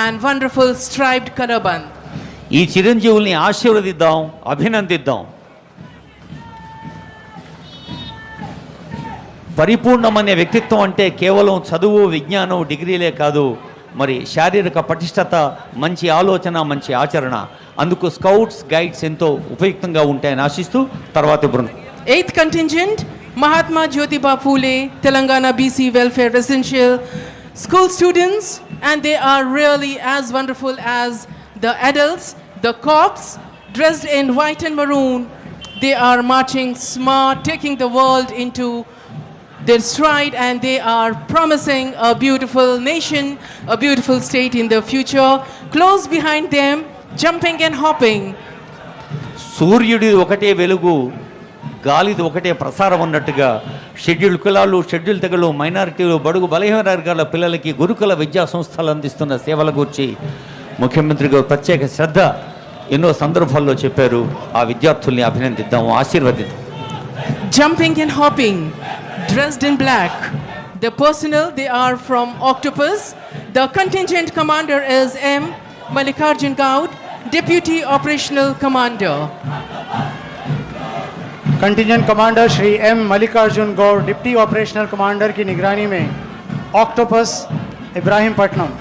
and wonderful striped colorband. ఈ చిరంజీవుల్ని ఆశీర్వదిద్దాం, అభినందిద్దాం. పరిపూర్ణమనే వ్యక్తిత్వం అంటే కేవలం చదువు, విజ్ఞానం, డిగ్రీలే కాదు, మరి శారీరక పటిష్టత, మంచి ఆలోచన, మంచి ఆచరణ. అందుకు స్కౌట్స్, గైడ్స్ ఎంతో ఉపయుక్తంగా ఉంటాయని ఆశిస్తూ తర్వాత బృందం. 8th contingent, Mahatma Jyotiba Phule, Telangana BC Welfare Residential School students, and they are really as wonderful as the adults. The corps, dressed in white and maroon, they are marching smart, taking the world into their stride, and they are promising a beautiful nation, a beautiful state in the future. Close behind them, jumping and hopping. సూర్యుడి ఒకటే వెలుగు, గాలిది ఒకటే ప్రసారం అన్నట్టుగా schedule కులాలు, schedule తెగలు, మైనారిటీలు, బడుగు బలహీన వర్గాల పిల్లలకి గురుకుల విద్యా సంస్థలు అందిస్తున్న సేవల గురించి ముఖ్యమంత్రి గారు ప్రత్యేక శ్రద్ధ ఎన్నో సందర్భాల్లో చెప్పారు. ఆ విద్యార్థుల్ని అభినందిద్దాం, ఆశీర్వదిద్దాం. Jumping and hopping, dressed in black. The personnel, they are from Octopus. The contingent commander is M. Mallikarjun Gaud, Deputy Operational Commander. Contingent commander Shri M Mallikarjun Gaud, deputy operational commander की निगरानी में ऑक्टोपस इब्राहिमपट्टनम।